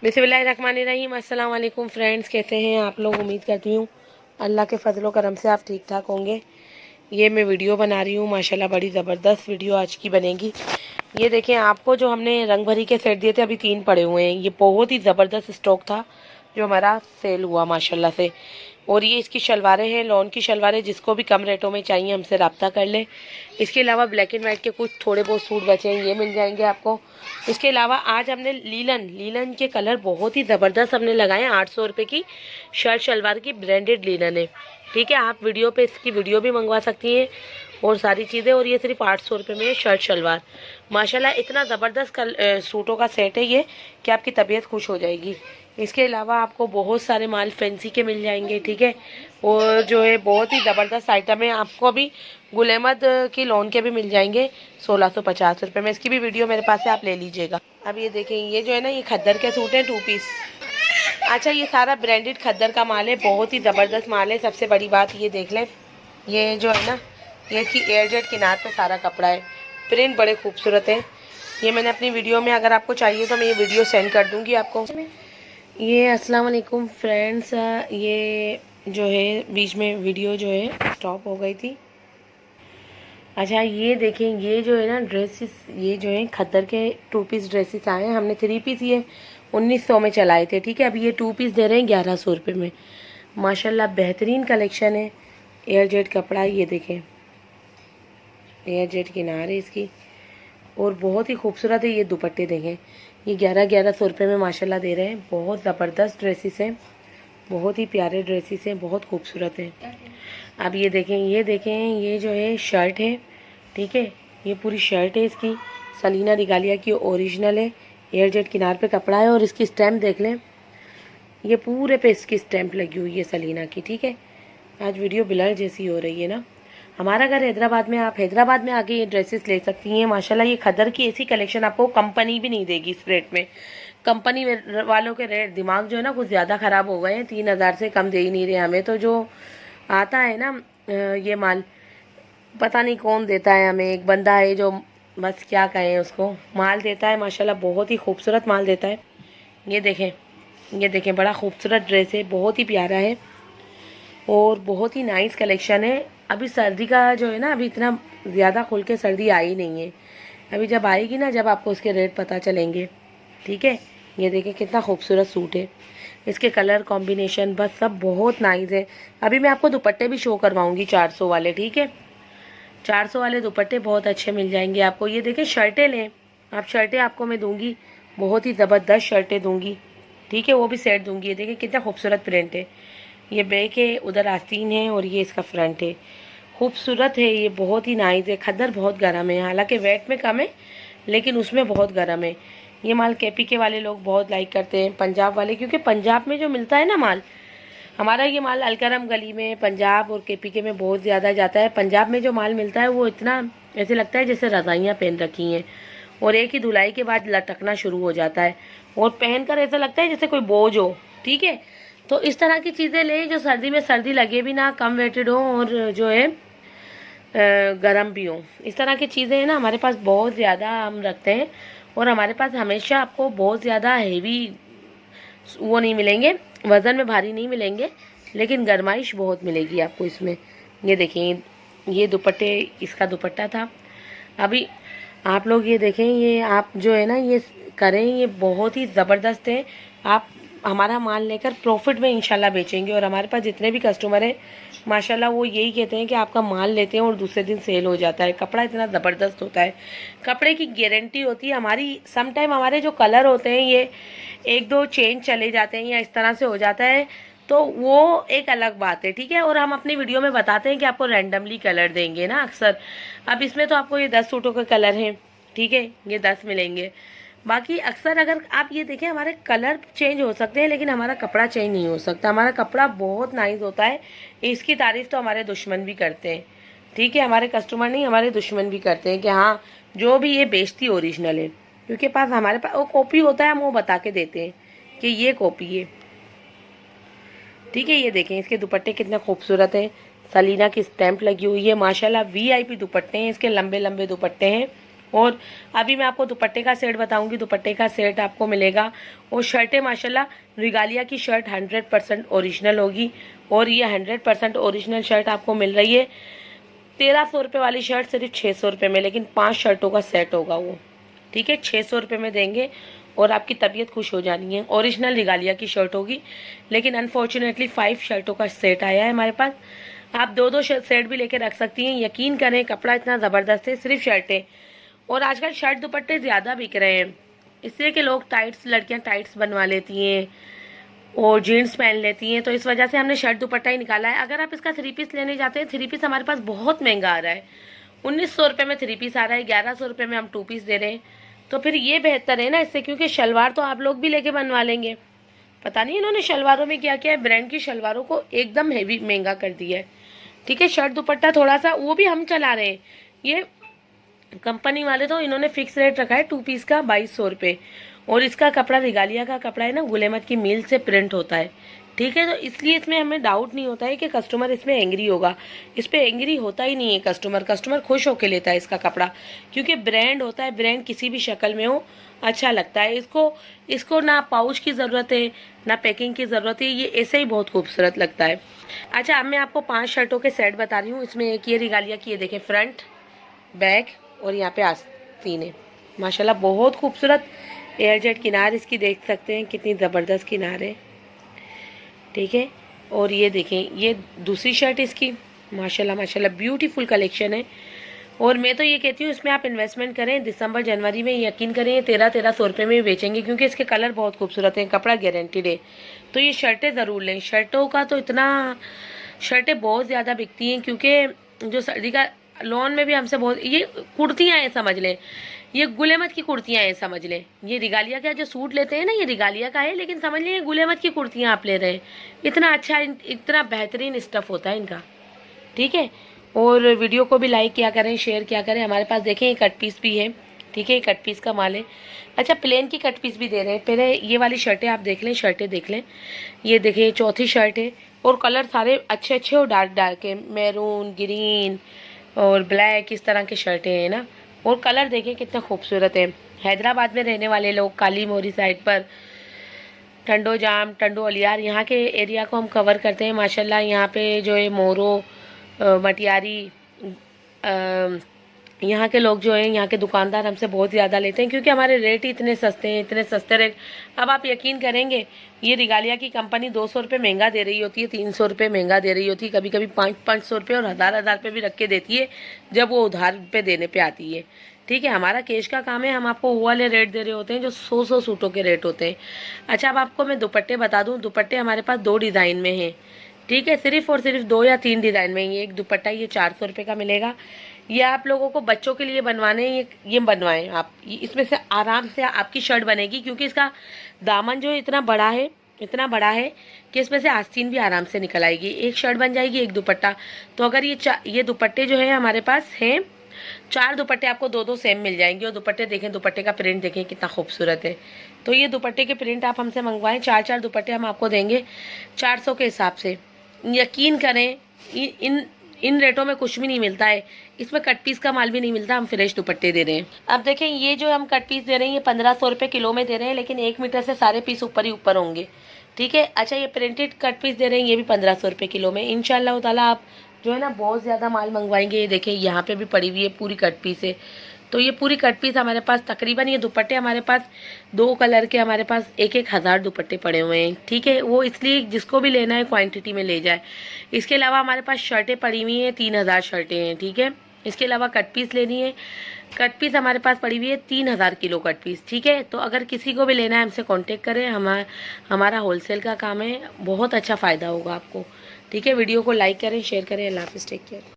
बिस्मिल्लाहिर्रहमानिर्रहीम। अस्सलाम वालेकुम फ्रेंड्स, कैसे हैं आप लोग? उम्मीद करती हूँ अल्लाह के फजलो करम से आप ठीक ठाक होंगे। ये मैं वीडियो बना रही हूँ, माशाल्लाह बड़ी ज़बरदस्त वीडियो आज की बनेगी। ये देखें, आपको जो हमने रंग भरी के सेट दिए थे अभी 3 पड़े हुए हैं। ये बहुत ही ज़बरदस्त स्टॉक था जो हमारा सेल हुआ माशाल्लाह से। और ये इसकी शलवारें हैं, लॉन की शलवारें। जिसको भी कम रेटों में चाहिए हमसे रब्ता कर ले। इसके अलावा ब्लैक एंड वाइट के कुछ थोड़े बहुत सूट बचे हैं, ये मिल जाएंगे आपको। इसके अलावा आज हमने लीलन के कलर बहुत ही ज़बरदस्त हमने लगाए हैं। 800 रुपये की शर्ट शलवार की ब्रांडेड लीलन है, ठीक है। आप वीडियो पे इसकी वीडियो भी मंगवा सकती हैं और सारी चीज़ें। और ये सिर्फ 800 रुपये में शर्ट शलवार, माशाल्लाह इतना ज़बरदस्त सूटों का सेट है ये कि आपकी तबीयत खुश हो जाएगी। इसके अलावा आपको बहुत सारे माल फैंसी के मिल जाएंगे, ठीक है। और जो है बहुत ही ज़बरदस्त आइटम है। आपको अभी गुल अहमद की लोन के भी मिल जाएंगे 1650 रुपये में। इसकी भी वीडियो मेरे पास है, आप ले लीजिएगा। अब ये देखें, ये जो है ना, ये खद्दर के सूट हैं 2 पीस। अच्छा, ये सारा ब्रांडेड खद्दर का माल है, बहुत ही ज़बरदस्त माल है। सबसे बड़ी बात ये देख लें, ये जो है ना, ये इसकी एयरजेट किनार पे सारा कपड़ा है। प्रिंट बड़े खूबसूरत है। ये मैंने अपनी वीडियो में, अगर आपको चाहिए तो मैं ये वीडियो सेंड कर दूँगी आपको। ये अस्सलाम वालेकुम फ्रेंड्स, ये जो है बीच में वीडियो जो है स्टॉप हो गई थी। अच्छा, ये देखें, ये जो है ना ड्रेसेस, ये जो है खद्दर के 2 पीस ड्रेसेस आए हैं। हमने 3 पीस ये 1900 में चलाए थे, ठीक है। अभी ये 2 पीस दे रहे हैं 1100 रुपये में। माशाल्लाह बेहतरीन कलेक्शन है। एयर जेट कपड़ा, ये देखें, एयर जेट किनार है इसकी और बहुत ही खूबसूरत है। ये दुपट्टे देखें, ये 1100 रुपये में माशाल्लाह दे रहे हैं। बहुत ज़बरदस्त ड्रेसेस हैं, बहुत ही प्यारे ड्रेसेस हैं, बहुत खूबसूरत है। अब ये देखें, ये जो है शर्ट है, ठीक है। ये पूरी शर्ट है इसकी, सलीना रिगालिया की ओरिजिनल है। एयर जेट किनार पे कपड़ा है और इसकी स्टैम्प देख लें, ये पूरे पे इसकी स्टैम्प लगी हुई है सलीना की, ठीक है। आज वीडियो ब्लर जैसी हो रही है ना। हमारा घर हैदराबाद में, आप हैदराबाद में आके ये ड्रेसेस ले सकती हैं। माशाल्लाह ये खदर की ऐसी कलेक्शन आपको कंपनी भी नहीं देगी इस रेट में। कंपनी वालों के रेट, दिमाग जो है ना कुछ ज़्यादा ख़राब हो गए हैं। 3000 से कम दे ही नहीं रहे हमें। तो जो आता है ना ये माल, पता नहीं कौन देता है हमें। एक बंदा है जो, बस क्या कहें उसको, माल देता है माशाल्लाह, बहुत ही खूबसूरत माल देता है। ये देखें, बड़ा खूबसूरत ड्रेस है, बहुत ही प्यारा है और बहुत ही नाइस कलेक्शन है। अभी सर्दी का जो है ना, अभी इतना ज़्यादा खुल के सर्दी आई नहीं है। अभी जब आएगी ना, जब आपको उसके रेट पता चलेंगे, ठीक है। ये देखिए कितना खूबसूरत सूट है, इसके कलर कॉम्बिनेशन बस सब बहुत नाइस है। अभी मैं आपको दुपट्टे भी शो करवाऊंगी 400 वाले, ठीक है। 400 वाले दुपट्टे बहुत अच्छे मिल जाएंगे आपको। ये देखिए शर्टें लें आप, शर्टें आपको मैं दूंगी, बहुत ही ज़बरदस्त शर्टें दूंगी, ठीक है। वो भी सेट दूंगी। ये देखिए कितना खूबसूरत प्रिंट है। ये बैक है, उधर आस्तीन है और ये इसका फ्रंट है। खूबसूरत है ये, बहुत ही नाइस है। खद्दर बहुत गर्म है, हालांकि वेट में कम है लेकिन उसमें बहुत गर्म है। ये माल केपी के वाले लोग बहुत लाइक करते हैं, पंजाब वाले, क्योंकि पंजाब में जो मिलता है ना माल, हमारा ये माल अलकरम गली में पंजाब और केपी के में बहुत ज़्यादा जाता है। पंजाब में जो माल मिलता है वो इतना ऐसे लगता है जैसे रज़ाइयाँ पहन रखी हैं और एक ही धुलाई के बाद लटकना शुरू हो जाता है और पहनकर ऐसा लगता है जैसे कोई बोझ हो, ठीक है। तो इस तरह की चीज़ें लें जो सर्दी में सर्दी लगे भी ना, कम वेटेड हो और जो है गरम भी हो। इस तरह की चीज़ें हैं ना, हमारे पास बहुत ज़्यादा हम रखते हैं और हमारे पास हमेशा आपको बहुत ज़्यादा हेवी वो नहीं मिलेंगे, वज़न में भारी नहीं मिलेंगे, लेकिन गरमाइश बहुत मिलेगी आपको इसमें। ये देखिए, ये दुपट्टे, इसका दुपट्टा था। अभी आप लोग ये देखें, ये आप जो है ना ये करें, ये बहुत ही ज़बरदस्त है। आप हमारा माल लेकर प्रॉफिट में इंशाल्लाह बेचेंगे। और हमारे पास जितने भी कस्टमर हैं माशाल्लाह वो यही कहते हैं कि आपका माल लेते हैं और दूसरे दिन सेल हो जाता है। कपड़ा इतना ज़बरदस्त होता है, कपड़े की गारंटी होती है हमारी। सम टाइम हमारे जो कलर होते हैं ये 1-2 चेंज चले जाते हैं या इस तरह से हो जाता है, तो वो एक अलग बात है, ठीक है। और हम अपनी वीडियो में बताते हैं कि आपको रैंडमली कलर देंगे ना अक्सर। अब इसमें तो आपको ये 10 सूटों के कलर हैं, ठीक है, ये 10 मिलेंगे। बाकी अक्सर अगर आप ये देखें, हमारे कलर चेंज हो सकते हैं लेकिन हमारा कपड़ा चेंज नहीं हो सकता। हमारा कपड़ा बहुत नाइस होता है, इसकी तारीफ़ तो हमारे दुश्मन भी करते हैं, ठीक है। हमारे कस्टमर नहीं, हमारे दुश्मन भी करते हैं कि हाँ जो भी ये बेचती ओरिजिनल है, क्योंकि पास हमारे पास वो कॉपी होता है, हम वो बता के देते हैं कि ये कॉपी है, ठीक है। ये देखें, इसके दुपट्टे कितने खूबसूरत हैं, सलीना की स्टैंप लगी हुई है माशाल्लाह। VIP दुपट्टे हैं इसके, लंबे लंबे दुपट्टे हैं और अभी मैं आपको दुपट्टे का सेट बताऊंगी। दुपट्टे का सेट आपको मिलेगा और शर्टें माशाल्लाह रिगालिया की शर्ट 100% ओरिजिनल होगी। और ये 100% ओरिजिनल शर्ट आपको मिल रही है 1300 रुपये वाली शर्ट सिर्फ 600 रुपये में, लेकिन 5 शर्टों का सेट होगा वो, ठीक है। 600 रुपये में देंगे और आपकी तबीयत खुश हो जानी है। ओरिजिनल रिगालिया की शर्ट होगी, लेकिन अनफॉर्चुनेटली 5 शर्टों का सेट आया है हमारे पास। आप 2-2 सेट भी लेके रख सकती हैं। यकीन करें कपड़ा इतना ज़बरदस्त है, सिर्फ शर्टें। और आजकल शर्ट दुपट्टे ज़्यादा बिक रहे हैं, इसलिए कि लोग टाइट्स, लड़कियां टाइट्स बनवा लेती हैं और जीन्स पहन लेती हैं, तो इस वजह से हमने शर्ट दुपट्टा ही निकाला है। अगर आप इसका 3 पीस लेने जाते हैं, 3 पीस हमारे पास बहुत महंगा आ रहा है। 1900 रुपये में 3 पीस आ रहा है, 1100 रुपये में हम 2 पीस दे रहे हैं। तो फिर ये बेहतर है ना इससे, क्योंकि शलवार तो आप लोग भी लेके बनवा लेंगे। पता नहीं इन्होंने शलवारों में क्या किया है, ब्रांड की शलवारों को एकदम हेवी महंगा कर दिया है, ठीक है। शर्ट दुपट्टा थोड़ा सा वो भी हम चला रहे हैं, ये कंपनी वाले तो इन्होंने फिक्स रेट रखा है 2 पीस का 2200 रुपये। और इसका कपड़ा रिगालिया का कपड़ा है ना, गुलेमत की मिल से प्रिंट होता है, ठीक है। तो इसलिए इसमें हमें डाउट नहीं होता है कि कस्टमर इसमें एंग्री होगा। इस पर एंग्री होता ही नहीं है कस्टमर खुश होकर लेता है इसका कपड़ा, क्योंकि ब्रांड होता है। ब्रांड किसी भी शक्ल में हो अच्छा लगता है। इसको ना पाउच की ज़रूरत है ना पैकिंग की ज़रूरत है, ये ऐसे ही बहुत खूबसूरत लगता है। अच्छा, अब मैं आपको 5 शर्टों के सेट बता रही हूँ। इसमें एक ये रिगालिया की, ये देखें, फ्रंट, बैक और यहाँ पे आस्तीन है, माशाल्लाह बहुत खूबसूरत। एयर जेट किनार इसकी देख सकते हैं, कितनी ज़बरदस्त किनार है, ठीक है। और ये देखें, ये दूसरी शर्ट इसकी, माशाल्लाह ब्यूटीफुल कलेक्शन है। और मैं तो ये कहती हूँ इसमें आप इन्वेस्टमेंट करें। दिसंबर जनवरी में यकीन करें ये 1300 रुपये में बेचेंगे, क्योंकि इसके कलर बहुत खूबसूरत हैं, कपड़ा गारंटीड है। तो ये शर्टें ज़रूर लें। शर्टों का तो इतना, शर्टें बहुत ज़्यादा बिकती हैं, क्योंकि जो सर्दी का लॉन में भी हमसे बहुत, ये कुर्तियाँ हैं समझ लें, ये गुलेमत की कुर्तियाँ हैं समझ लें। ये रिगालिया का जो सूट लेते हैं ना, ये रिगालिया का है, लेकिन समझ लें ये गुलेमत की कुर्तियाँ आप ले रहे हैं। इतना अच्छा, इतना बेहतरीन स्टफ़ होता है इनका, ठीक है। और वीडियो को भी लाइक किया करें, शेयर किया करें। हमारे पास देखें ये कट पीस भी है, ठीक है, कट पीस का माल है। अच्छा, प्लेन की कट पीस भी दे रहे हैं। पहले ये वाली शर्टें आप देख लें, शर्टें देख लें। ये देखें चौथी शर्ट है, और कलर सारे अच्छे अच्छे और डार्क डार्क है, मैरून, ग्रीन और ब्लैक, इस तरह की शर्टें हैं ना। और कलर देखें कितने खूबसूरत है। हैदराबाद में रहने वाले लोग, काली मोरी साइड पर, टंडो जाम, टंडो अलियार, यहाँ के एरिया को हम कवर करते हैं माशाल्लाह। यहाँ पे जो है मोरो, मटियारी, यहाँ के लोग जो हैं, यहाँ के दुकानदार हमसे बहुत ज़्यादा लेते हैं, क्योंकि हमारे रेट ही इतने सस्ते हैं, इतने सस्ते रेट। अब आप यकीन करेंगे, ये रिगालिया की कंपनी 200 रुपये महंगा दे रही होती है, 300 रुपये महंगा दे रही होती है, कभी कभी 500 रुपये और 1000 रुपये भी रख के देती है जब वो उधार पे देने पे आती है, ठीक है। हमारा कैश का काम है, हम आपको वो वाले रेट दे रहे होते हैं जो 100 सूटों के रेट होते हैं। अच्छा, अब आपको मैं दुपट्टे बता दूँ। दुपट्टे हमारे पास 2 डिज़ाइन में हैं, ठीक है, सिर्फ और सिर्फ 2 या 3 डिज़ाइन में। ये एक दुपट्टा, ये 400 रुपये का मिलेगा। ये आप लोगों को बच्चों के लिए बनवाने, ये बनवाएं आप, इसमें से आराम से आपकी शर्ट बनेगी, क्योंकि इसका दामन जो है इतना बड़ा है कि इसमें से आस्तीन भी आराम से निकल आएगी। एक शर्ट बन जाएगी, एक दुपट्टा। तो अगर ये दुपट्टे जो है हमारे पास हैं, 4 दुपट्टे आपको 2-2 सेम मिल जाएंगे। और दुपट्टे देखें, दुपट्टे का प्रिंट देखें कितना खूबसूरत है। तो ये दुपट्टे के प्रिंट आप हमसे मंगवाएं। 4-4 दुपट्टे हम आपको देंगे 400 के हिसाब से। यकीन करें इन रेटों में कुछ भी नहीं मिलता है। इसमें कट पीस का माल भी नहीं मिलता, हम फ्रेश दुपट्टे दे रहे हैं। अब देखें, ये जो हम कट पीस दे रहे हैं ये 1500 रुपये किलो में दे रहे हैं, लेकिन 1 मीटर से सारे पीस ऊपर ही ऊपर होंगे, ठीक है। अच्छा, ये प्रिंटेड कट पीस दे रहे हैं, ये भी 1500 रुपये किलो में। इंशाल्लाह ताला आप जो है ना बहुत ज़्यादा माल मंगवाएंगे। ये देखें, यहाँ पे भी पड़ी हुई है, पूरी कट पीस है। तो ये पूरी कट पीस हमारे पास तकरीबन, ये दुपट्टे हमारे पास 2 कलर के, हमारे पास 1-1 हज़ार दुपट्टे पड़े हुए हैं, ठीक है। वो इसलिए जिसको भी लेना है क्वांटिटी में ले जाए। इसके अलावा हमारे पास शर्टें पड़ी हुई हैं, 3000 शर्टें हैं, ठीक है। इसके अलावा कट पीस लेनी है, कट पीस हमारे पास पड़ी हुई है 3000 किलो कट पीस, ठीक है। तो अगर किसी को भी लेना है हमसे कांटेक्ट करें। हमारा होलसेल का काम है, बहुत अच्छा फ़ायदा होगा आपको, ठीक है। वीडियो को लाइक करें, शेयर करें। अल्लाह हाफ़िज़, टेक केयर।